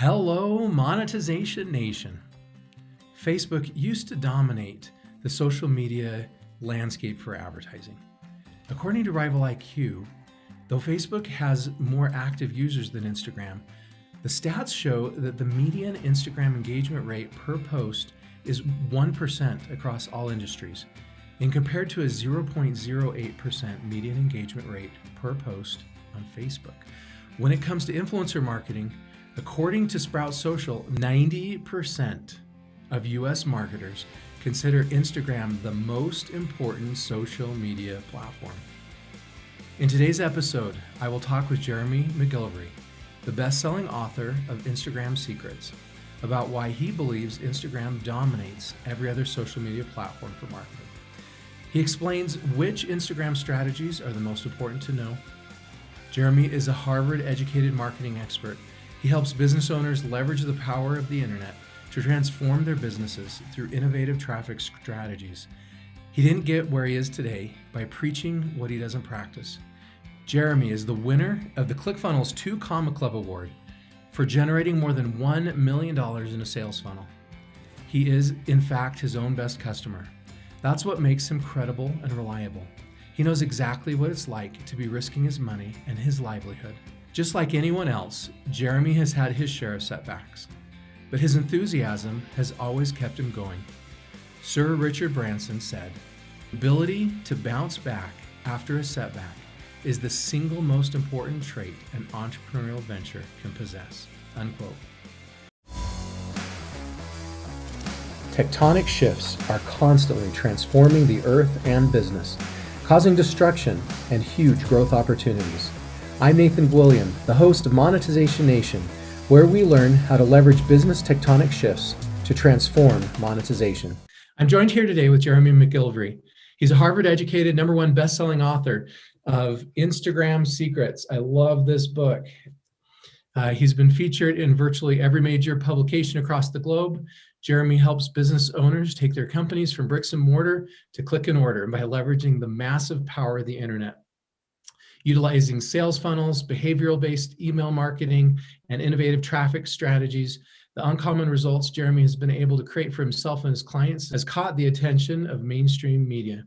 Hello, Monetization Nation. Facebook used to dominate the social media landscape for advertising. According to Rival IQ, though Facebook has more active users than Instagram, the stats show that the median Instagram engagement rate per post is 1% across all industries, and compared to a 0.08% median engagement rate per post on Facebook. When it comes to influencer marketing, according to Sprout Social, 90% of US marketers consider Instagram the most important social media platform. In today's episode, I will talk with Jeremy McGilvrey, the best-selling author of Instagram Secrets, about why he believes Instagram dominates every other social media platform for marketing. He explains which Instagram strategies are the most important to know. Jeremy is a Harvard-educated marketing expert. He helps business owners leverage the power of the internet to transform their businesses through innovative traffic strategies. He didn't get where he is today by preaching what he doesn't practice. Jeremy is the winner of the ClickFunnels 2 Comma Club Award for generating more than $1 million in a sales funnel. He is, in fact, his own best customer. That's what makes him credible and reliable. He knows exactly what it's like to be risking his money and his livelihood. Just like anyone else, Jeremy has had his share of setbacks, but his enthusiasm has always kept him going. Sir Richard Branson said, "The ability to bounce back after a setback is the single most important trait an entrepreneurial venture can possess." Unquote. Tectonic shifts are constantly transforming the earth and business, causing destruction and huge growth opportunities. I'm Nathan William, the host of Monetization Nation, where we learn how to leverage business tectonic shifts to transform monetization. I'm joined here today with Jeremy McGilvrey. He's a Harvard-educated, #1 best-selling author of Instagram Secrets. I love this book. He's been featured in virtually every major publication across the globe. Jeremy helps business owners take their companies from bricks and mortar to click and order by leveraging the massive power of the internet. Utilizing sales funnels, behavioral-based email marketing, and innovative traffic strategies, the uncommon results Jeremy has been able to create for himself and his clients has caught the attention of mainstream media.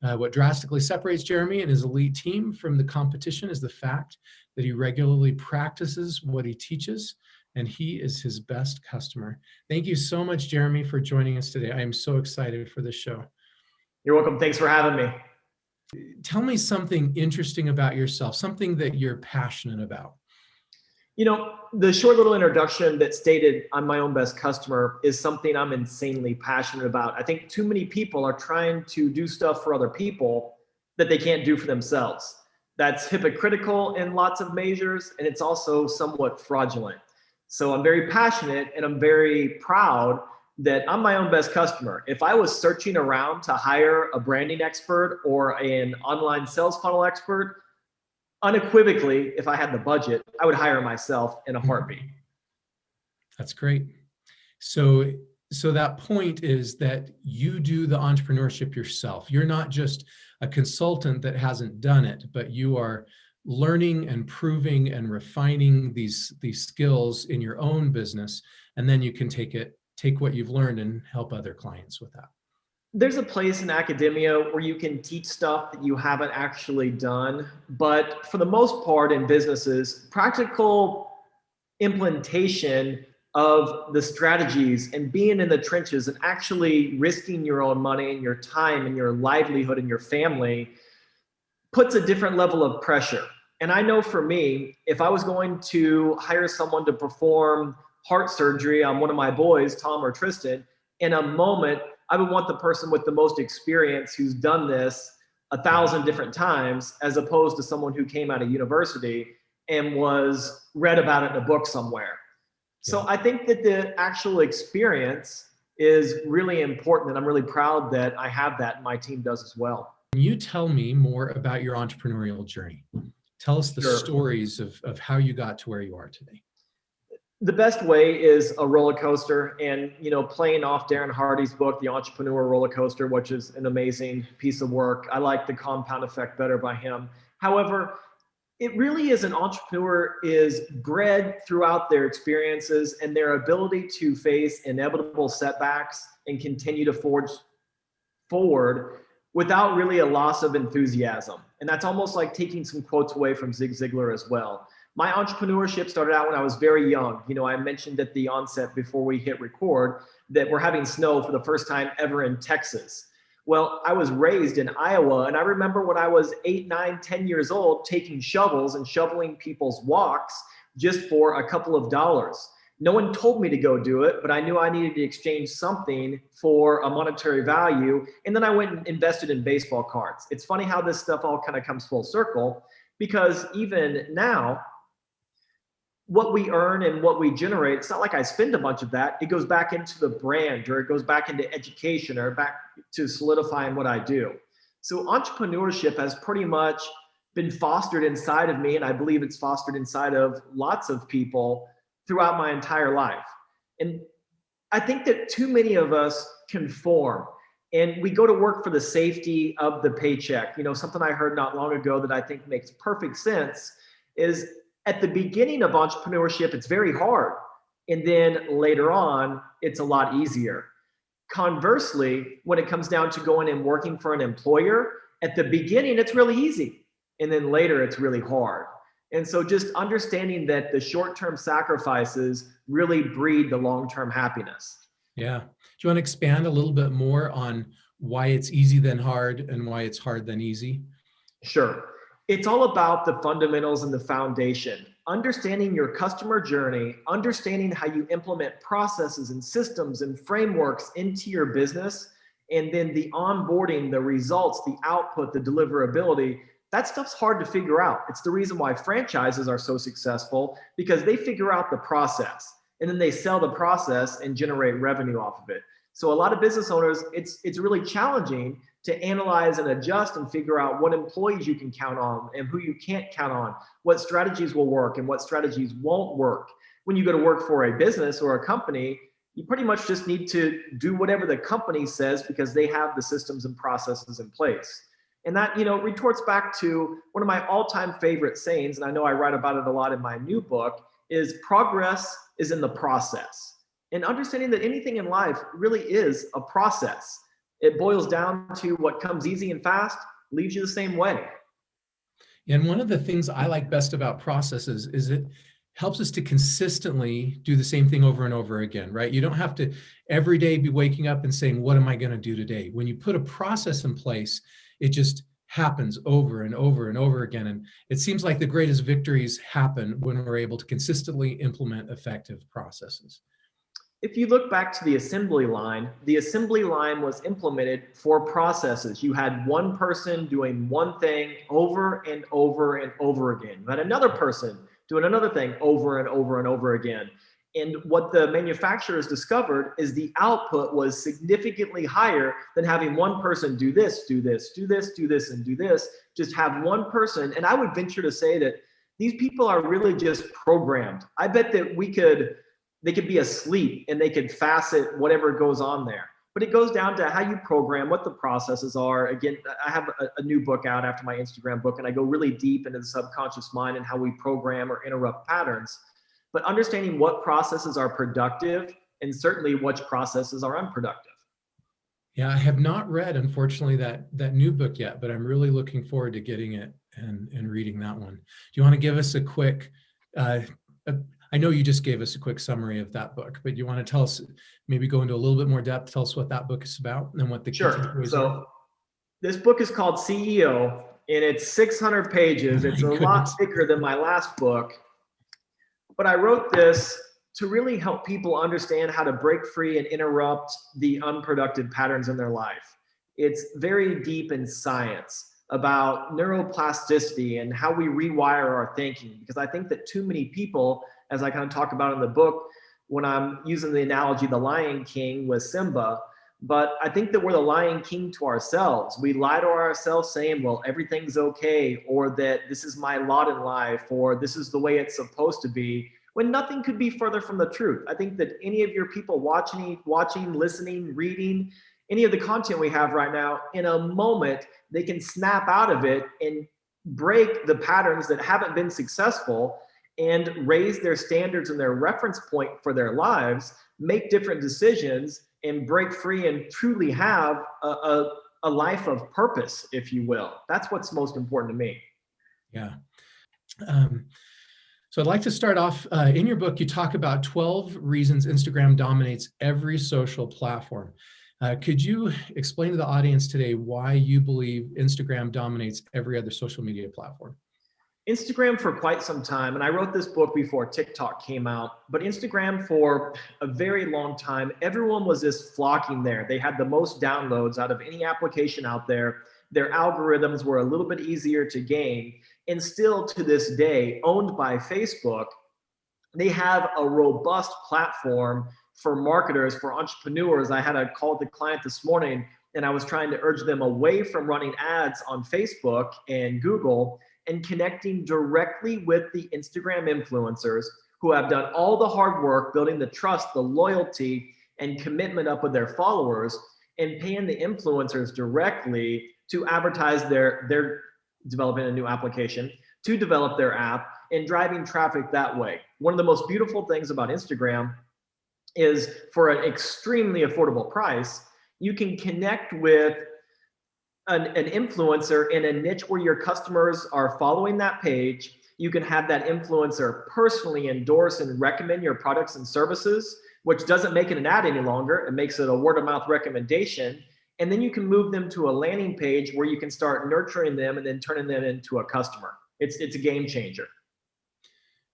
What drastically separates Jeremy and his elite team from the competition is the fact that he regularly practices what he teaches, and he is his best customer. Thank you so much, Jeremy, for joining us today. I am so excited for this show. You're welcome. Thanks for having me. Tell me something interesting about yourself, something that you're passionate about. You know, the short little introduction that stated I'm my own best customer is something I'm insanely passionate about. I think too many people are trying to do stuff for other people that they can't do for themselves. That's hypocritical in lots of measures, and it's also somewhat fraudulent. So I'm very passionate and I'm very proud that I'm my own best customer. If I was searching around to hire a branding expert or an online sales funnel expert, unequivocally, if I had the budget, I would hire myself in a heartbeat. That's great. So that point is that you do the entrepreneurship yourself. You're not just a consultant that hasn't done it, but you are learning and proving and refining these skills in your own business, and then you can take what you've learned and help other clients with that. There's a place in academia where you can teach stuff that you haven't actually done, but for the most part in businesses, practical implementation of the strategies and being in the trenches and actually risking your own money and your time and your livelihood and your family puts a different level of pressure. And I know for me, if I was going to hire someone to perform heart surgery on one of my boys, Tom or Tristan, in a moment, I would want the person with the most experience who's done this 1,000 different times, as opposed to someone who came out of university and was read about it in a book somewhere. So I think that the actual experience is really important, and I'm really proud that I have that and my team does as well. Can you tell me more about your entrepreneurial journey? Tell us the stories of how you got to where you are today. The best way is a roller coaster, and playing off Darren Hardy's book, The Entrepreneur Roller Coaster, which is an amazing piece of work. I like The Compound Effect better by him. However, It really is, an entrepreneur is bred throughout their experiences and their ability to face inevitable setbacks and continue to forge forward without really a loss of enthusiasm. And that's almost like taking some quotes away from Zig Ziglar as well. My entrepreneurship started out when I was very young. You know, I mentioned at the onset before we hit record that we're having snow for the first time ever in Texas. Well, I was raised in Iowa, and I remember when I was 8, 9, 10 years old, taking shovels and shoveling people's walks just for a couple of dollars. No one told me to go do it, but I knew I needed to exchange something for a monetary value. And then I went and invested in baseball cards. It's funny how this stuff all kind of comes full circle, because even now, what we earn and what we generate, it's not like I spend a bunch of that. It goes back into the brand, or it goes back into education, or back to solidifying what I do. So entrepreneurship has pretty much been fostered inside of me, and I believe it's fostered inside of lots of people throughout my entire life. And I think that too many of us conform, and we go to work for the safety of the paycheck. You know, something I heard not long ago that I think makes perfect sense is, at the beginning of entrepreneurship, it's very hard. And then later on, it's a lot easier. Conversely, when it comes down to going and working for an employer, at the beginning, it's really easy. And then later, it's really hard. And so just understanding that the short-term sacrifices really breed the long-term happiness. Yeah. Do you want to expand a little bit more on why it's easy then hard and why it's hard then easy? Sure. It's all about the fundamentals and the foundation. Understanding your customer journey, understanding how you implement processes and systems and frameworks into your business, and then the onboarding, the results, the output, the deliverability. That stuff's hard to figure out. It's the reason why franchises are so successful, because they figure out the process and then they sell the process and generate revenue off of it. So a lot of business owners, it's really challenging to analyze and adjust and figure out what employees you can count on and who you can't count on, what strategies will work and what strategies won't work. When you go to work for a business or a company, you pretty much just need to do whatever the company says because they have the systems and processes in place. And that, you know, retorts back to one of my all-time favorite sayings, and I know I write about it a lot in my new book, is progress is in the process. And understanding that anything in life really is a process. It boils down to what comes easy and fast, leaves you the same way. And one of the things I like best about processes is it helps us to consistently do the same thing over and over again, right? You don't have to every day be waking up and saying, what am I going to do today? When you put a process in place, it just happens over and over and over again. And it seems like the greatest victories happen when we're able to consistently implement effective processes. If you look back to the assembly line was implemented for processes. You had one person doing one thing over and over and over again. You had another person doing another thing over and over and over again. And what the manufacturers discovered is the output was significantly higher than having one person do this, do this, do this, do this, and do this. Just have one person. And I would venture to say that these people are really just programmed. I bet that they could be asleep and they could facet whatever goes on there. But it goes down to how you program, what the processes are. Again, I have a new book out after my Instagram book, and I go really deep into the subconscious mind and how we program or interrupt patterns. But understanding what processes are productive and certainly which processes are unproductive. Yeah, I have not read, unfortunately, that new book yet, but I'm really looking forward to getting it and reading that one. Do you want to give us a quick, I know you just gave us a quick summary of that book, but you want to tell us, maybe go into a little bit more depth, tell us what that book is about and what the key takeaways are? This book is called CEO, and it's 600 pages. It's a lot thicker than my last book. But I wrote this to really help people understand how to break free and interrupt the unproductive patterns in their life. It's very deep in science about neuroplasticity and how we rewire our thinking, because I think that too many people, as I kind of talk about in the book, when I'm using the analogy, the Lion King with Simba, but I think that we're the Lion King to ourselves. We lie to ourselves saying, well, everything's okay, or that this is my lot in life, or this is the way it's supposed to be, when nothing could be further from the truth. I think that any of your people watching, listening, reading, any of the content we have right now, in a moment, they can snap out of it and break the patterns that haven't been successful and raise their standards and their reference point for their lives, make different decisions, and break free and truly have a life of purpose, if you will. That's what's most important to me. Yeah. So I'd like to start off, in your book, you talk about 12 reasons Instagram dominates every social platform. Could you explain to the audience today why you believe Instagram dominates every other social media platform? Instagram for quite some time, and I wrote this book before TikTok came out, but Instagram for a very long time, everyone was just flocking there. They had the most downloads out of any application out there. Their algorithms were a little bit easier to gain, and still to this day, owned by Facebook, they have a robust platform for marketers, for entrepreneurs. I had a call with a client this morning, and I was trying to urge them away from running ads on Facebook and Google and connecting directly with the Instagram influencers who have done all the hard work, building the trust, the loyalty, and commitment up with their followers, and paying the influencers directly to advertise their developing a new application, to develop their app, and driving traffic that way. One of the most beautiful things about Instagram is for an extremely affordable price, you can connect with an influencer in a niche where your customers are following that page. You can have that influencer personally endorse and recommend your products and services, which doesn't make it an ad any longer. It makes it a word of mouth recommendation. And then you can move them to a landing page where you can start nurturing them and then turning them into a customer. It's a game changer.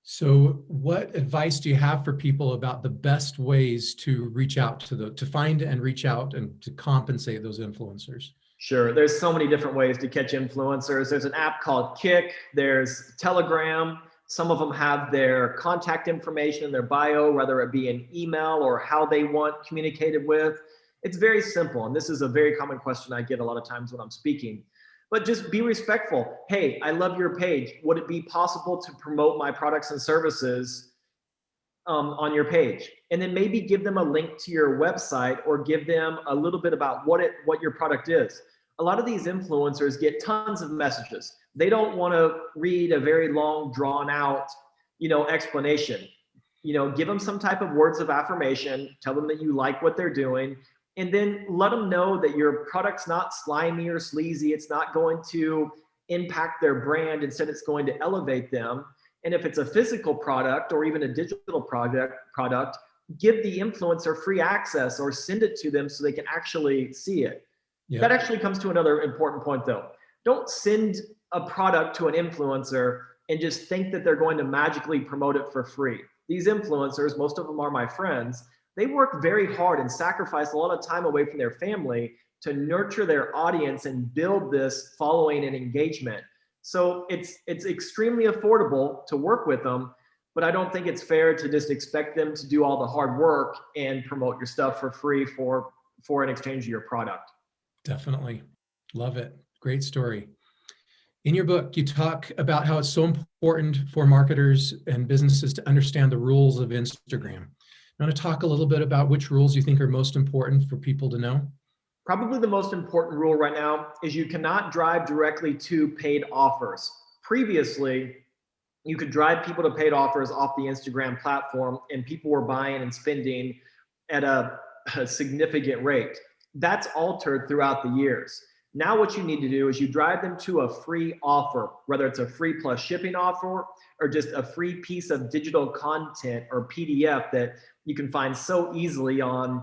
So what advice do you have for people about the best ways to reach out to find and reach out and to compensate those influencers? Sure. There's so many different ways to catch influencers. There's an app called Kick. There's Telegram. Some of them have their contact information in their bio, whether it be an email or how they want communicated with. It's very simple. And this is a very common question I get a lot of times when I'm speaking. But just be respectful. Hey, I love your page. Would it be possible to promote my products and services on your page? And then maybe give them a link to your website or give them a little bit about what your product is. A lot of these influencers get tons of messages. They don't want to read a very long, drawn out, explanation. Give them some type of words of affirmation, tell them that you like what they're doing, and then let them know that your product's not slimy or sleazy. It's not going to impact their brand. Instead, it's going to elevate them. And if it's a physical product or even a digital product, give the influencer free access or send it to them so they can actually see it. Yep. That actually comes to another important point though. Don't send a product to an influencer and just think that they're going to magically promote it for free. These influencers, most of them are my friends, they work very hard and sacrifice a lot of time away from their family to nurture their audience and build this following and engagement. So it's extremely affordable to work with them, but I don't think it's fair to just expect them to do all the hard work and promote your stuff for free for an exchange of your product. Definitely. Love it. Great story. In your book, you talk about how it's so important for marketers and businesses to understand the rules of Instagram. You want to talk a little bit about which rules you think are most important for people to know? Probably the most important rule right now is you cannot drive directly to paid offers. Previously, you could drive people to paid offers off the Instagram platform and people were buying and spending at a significant rate. That's altered throughout the years. Now what you need to do is you drive them to a free offer, whether it's a free plus shipping offer or just a free piece of digital content or PDF that you can find so easily on,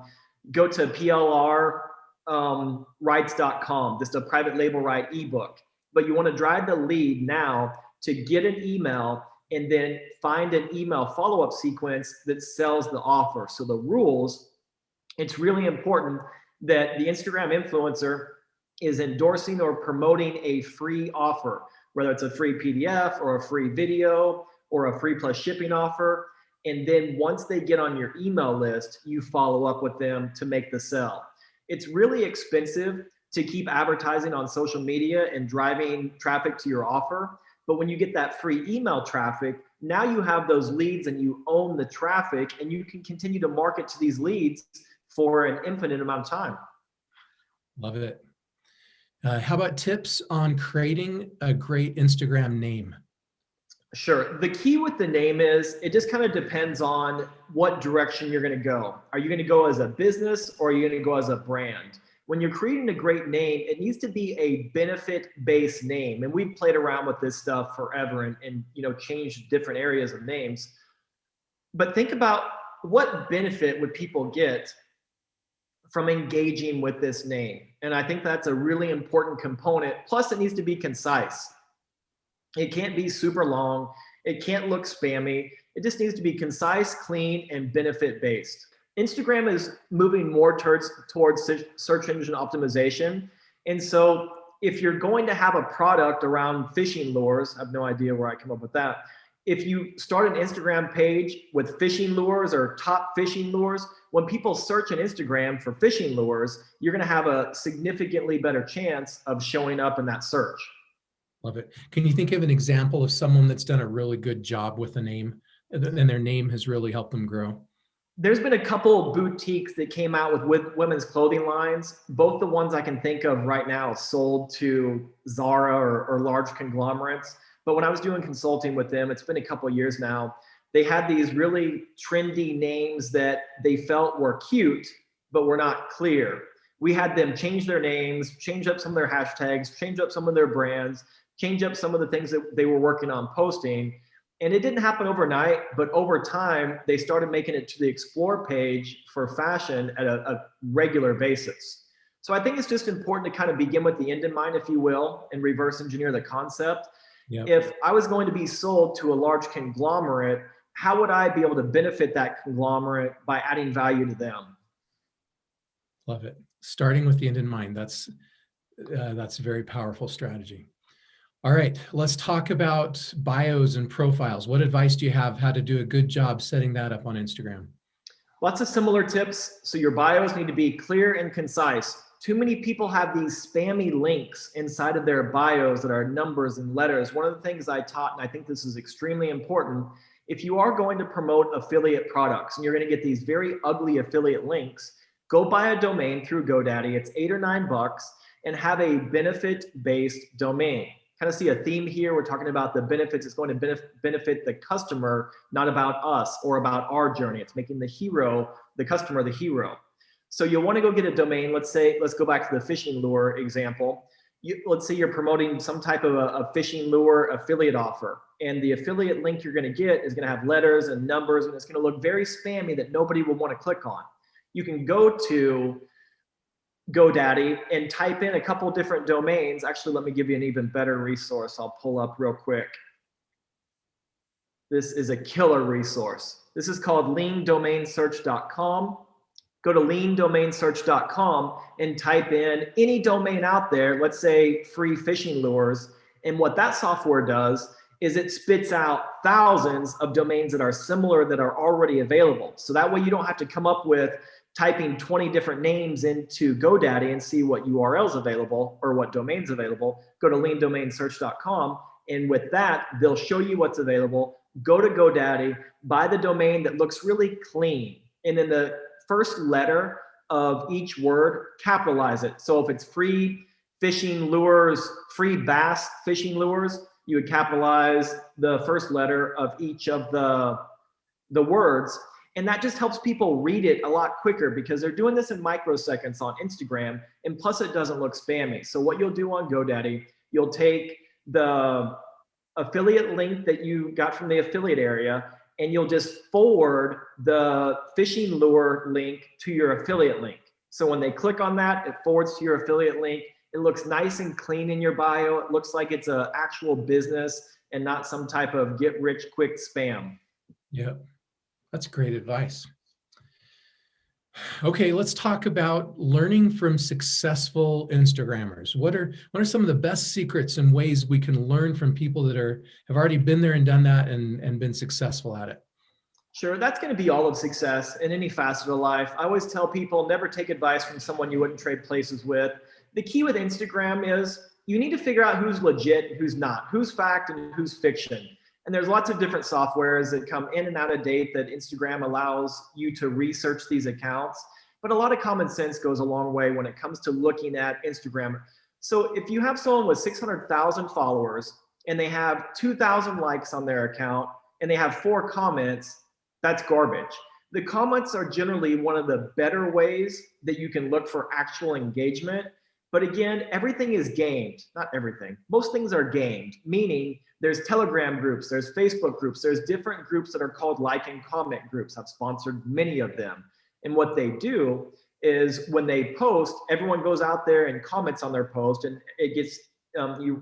go to plrrights.com, just a private label right ebook. But you want to drive the lead now to get an email and then find an email follow-up sequence that sells the offer. So the rules, it's really important that the Instagram influencer is endorsing or promoting a free offer, whether it's a free PDF or a free video or a free plus shipping offer. And then once they get on your email list, you follow up with them to make the sell. It's really expensive to keep advertising on social media and driving traffic to your offer. But when you get that free email traffic, now you have those leads and you own the traffic and you can continue to market to these leads for an infinite amount of time. Love it. How about tips on creating a great Instagram name? Sure. The key with the name is it just kind of depends on what direction you're going to go. Are you going to go as a business or are you going to go as a brand? When you're creating a great name, it needs to be a benefit-based name. And we've played around with this stuff forever and changed different areas of names. But think about what benefit would people get from engaging with this name. And I think that's a really important component. Plus, it needs to be concise. It can't be super long. It can't look spammy. It just needs to be concise, clean, and benefit-based. Instagram is moving more towards search engine optimization. And so if you're going to have a product around fishing lures, I have no idea where I come up with that. If you start an Instagram page with fishing lures or top fishing lures, when people search on Instagram for fishing lures, you're going to have a significantly better chance of showing up in that search. Love it. Can you think of an example of someone that's done a really good job with a name and their name has really helped them grow? There's been a couple boutiques that came out with women's clothing lines. Both the ones I can think of right now sold to Zara or large conglomerates. But when I was doing consulting with them, it's been a couple years now, they had these really trendy names that they felt were cute, but were not clear. We had them change their names, change up some of their hashtags, change up some of their brands, change up some of the things that they were working on posting. And it didn't happen overnight, but over time, they started making it to the Explore page for fashion at a regular basis. So I think it's just important to kind of begin with the end in mind, if you will, and reverse engineer the concept. Yep. If I was going to be sold to a large conglomerate, how would I be able to benefit that conglomerate by adding value to them? Love it. Starting with the end in mind. That's a very powerful strategy. All right, let's talk about bios and profiles. What advice do you have how to do a good job setting that up on Instagram? Lots of similar tips. So your bios need to be clear and concise. Too many people have these spammy links inside of their bios that are numbers and letters. One of the things I taught, and I think this is extremely important, if you are going to promote affiliate products and you're going to get these very ugly affiliate links, go buy a domain through GoDaddy. It's $8 or $9 and have a benefit-based domain. Kind of see a theme here. We're talking about the benefits. It's going to benefit the customer, not about us or about our journey. It's making the customer, the hero. So you'll want to go get a domain. Let's go back to the fishing lure example. Let's say you're promoting some type of a fishing lure affiliate offer. And the affiliate link you're going to get is going to have letters and numbers, and it's going to look very spammy that nobody will want to click on. You can go to GoDaddy and type in a couple different domains. Actually, let me give you an even better resource. I'll pull up real quick. This is a killer resource. This is called leandomainsearch.com. Go to leandomainsearch.com and type in any domain out there, let's say free fishing lures. And what that software does is it spits out thousands of domains that are similar that are already available. So that way you don't have to come up with typing 20 different names into GoDaddy and see what URLs available or what domains available. Go to leandomainsearch.com, and with that, they'll show you what's available. Go to GoDaddy, buy the domain that looks really clean, and then the first letter of each word, capitalize it. So if it's free fishing lures, free bass fishing lures, you would capitalize the first letter of each of the words. And that just helps people read it a lot quicker because they're doing this in microseconds on Instagram. And plus it doesn't look spammy. So what you'll do on GoDaddy, you'll take the affiliate link that you got from the affiliate area and you'll just forward the fishing lure link to your affiliate link. So when they click on that, it forwards to your affiliate link. It looks nice and clean in your bio. It looks like it's an actual business and not some type of get rich quick spam. Yep. That's great advice. Okay, let's talk about learning from successful Instagrammers. What are some of the best secrets and ways we can learn from people that have already been there and done that and been successful at it? Sure, that's going to be all of success in any facet of life. I always tell people never take advice from someone you wouldn't trade places with. The key with Instagram is you need to figure out who's legit and who's not, who's fact and who's fiction. And there's lots of different softwares that come in and out of date that Instagram allows you to research these accounts. But a lot of common sense goes a long way when it comes to looking at Instagram. So if you have someone with 600,000 followers and they have 2,000 likes on their account and they have 4 comments, that's garbage. The comments are generally one of the better ways that you can look for actual engagement. But again, everything is gamed. Not everything. Most things are gamed, meaning there's Telegram groups, there's Facebook groups, there's different groups that are called like and comment groups. I've sponsored many of them. And what they do is when they post, everyone goes out there and comments on their post and it gets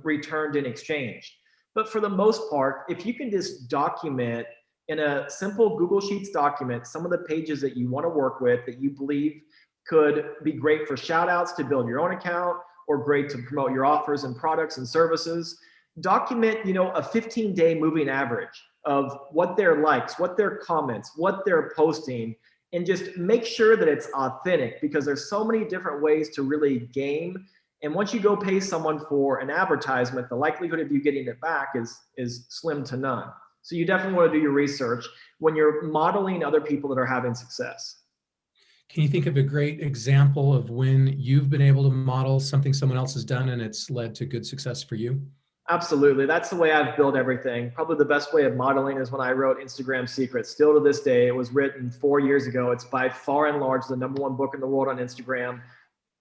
returned in exchange. But for the most part, if you can just document in a simple Google Sheets document some of the pages that you want to work with that you believe could be great for shout outs to build your own account or great to promote your offers and products and services, document, a 15-day moving average of what their likes, what their comments, what they're posting, and just make sure that it's authentic, because there's so many different ways to really game. And once you go pay someone for an advertisement, the likelihood of you getting it back is slim to none. So you definitely want to do your research when you're modeling other people that are having success. Can you think of a great example of when you've been able to model something someone else has done and it's led to good success for you? Absolutely. That's the way I've built everything. Probably the best way of modeling is when I wrote Instagram Secrets. Still to this day, it was written 4 years ago. It's by far and large the #1 book in the world on Instagram.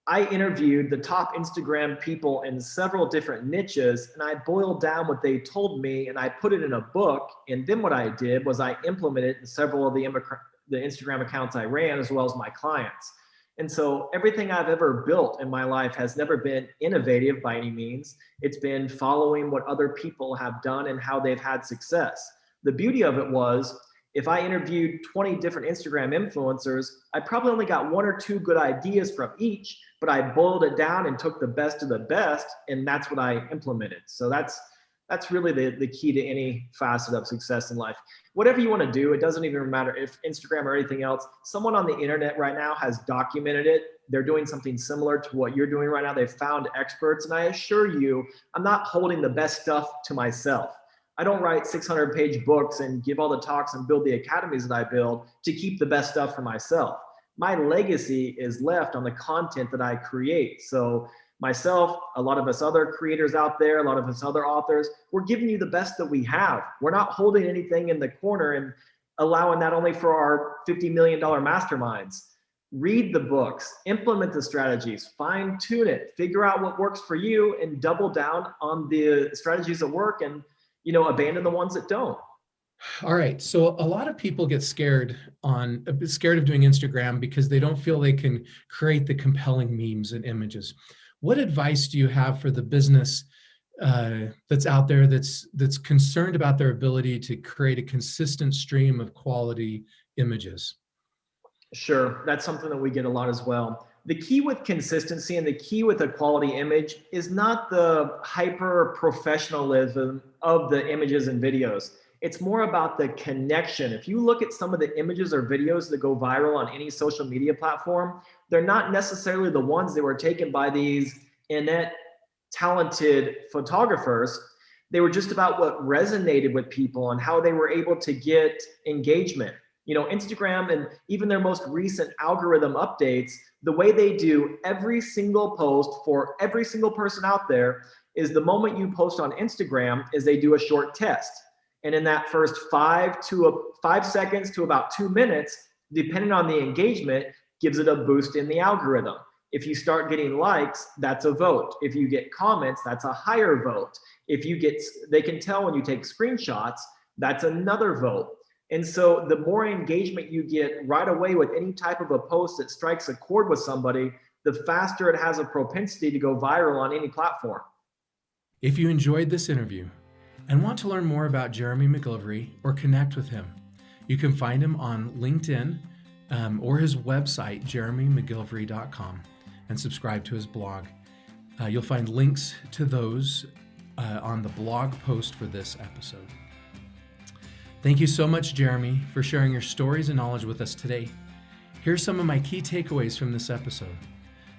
I interviewed the top Instagram people in several different niches, and I boiled down what they told me and I put it in a book. And then what I did was I implemented it in several of the Instagram accounts I ran, as well as my clients. And so everything I've ever built in my life has never been innovative by any means. It's been following what other people have done and how they've had success. The beauty of it was, if I interviewed 20 different Instagram influencers, I probably only got 1 or 2 good ideas from each, but I boiled it down and took the best of the best, and that's what I implemented. So that's really the key to any facet of success in life. Whatever you want to do, it doesn't even matter if Instagram or anything else, someone on the internet right now has documented it. They're doing something similar to what you're doing right now. They've found experts, and I assure you, I'm not holding the best stuff to myself. I don't write 600-page books and give all the talks and build the academies that I build to keep the best stuff for myself. My legacy is left on the content that I create. So myself, a lot of us other creators out there, a lot of us other authors, we're giving you the best that we have. We're not holding anything in the corner and allowing that only for our $50 million masterminds. Read the books, implement the strategies, fine tune it, figure out what works for you, and double down on the strategies that work, and abandon the ones that don't. All right. So a lot of people get scared of doing Instagram because they don't feel they can create the compelling memes and images. What advice do you have for the business that's out there that's concerned about their ability to create a consistent stream of quality images? Sure. That's something that we get a lot as well. The key with consistency and the key with a quality image is not the hyper professionalism of the images and videos. It's more about the connection. If you look at some of the images or videos that go viral on any social media platform, they're not necessarily the ones that were taken by these inept, talented photographers. They were just about what resonated with people and how they were able to get engagement. Instagram and even their most recent algorithm updates, the way they do every single post for every single person out there is the moment you post on Instagram is they do a short test. And in that first 5 seconds to about 2 minutes, depending on the engagement, gives it a boost in the algorithm. If you start getting likes, that's a vote. If you get comments, that's a higher vote. They can tell when you take screenshots, that's another vote. And so the more engagement you get right away with any type of a post that strikes a chord with somebody, the faster it has a propensity to go viral on any platform. If you enjoyed this interview and want to learn more about Jeremy McGilvrey or connect with him, you can find him on LinkedIn or his website, jeremymcgilvrey.com, and subscribe to his blog. You'll find links to those on the blog post for this episode. Thank you so much, Jeremy, for sharing your stories and knowledge with us today. Here's some of my key takeaways from this episode.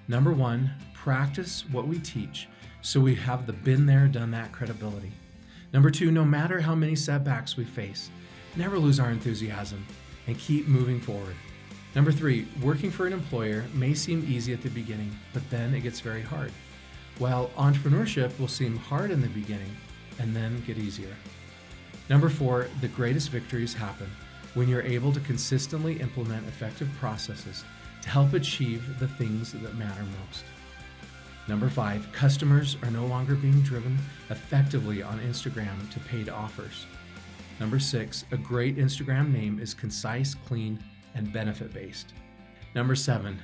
Number 1, practice what we teach so we have the been there, done that credibility. Number 2, no matter how many setbacks we face, never lose our enthusiasm and keep moving forward. Number 3, working for an employer may seem easy at the beginning, but then it gets very hard. while entrepreneurship will seem hard in the beginning and then get easier. Number 4, the greatest victories happen when you're able to consistently implement effective processes to help achieve the things that matter most. Number 5, customers are no longer being driven effectively on Instagram to paid offers. Number 6, a great Instagram name is concise, clean, and benefit-based. Number 7,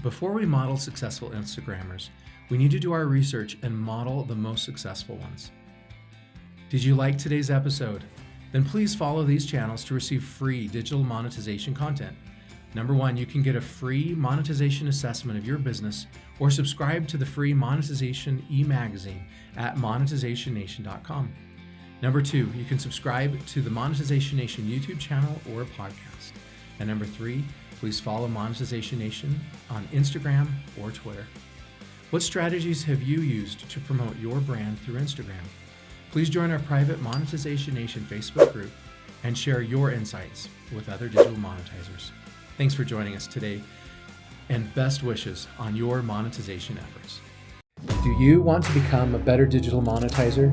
before we model successful Instagrammers, we need to do our research and model the most successful ones. Did you like today's episode? Then please follow these channels to receive free digital monetization content. Number 1, you can get a free monetization assessment of your business or subscribe to the free monetization e-magazine at monetizationnation.com. Number 2, you can subscribe to the Monetization Nation YouTube channel or podcast. And number 3, please follow Monetization Nation on Instagram or Twitter. What strategies have you used to promote your brand through Instagram? Please join our private Monetization Nation Facebook group and share your insights with other digital monetizers. Thanks for joining us today, and best wishes on your monetization efforts. Do you want to become a better digital monetizer?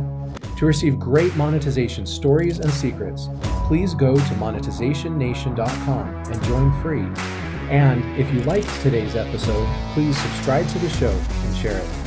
To receive great monetization stories and secrets, please go to monetizationnation.com and join free. And if you liked today's episode, please subscribe to the show and share it.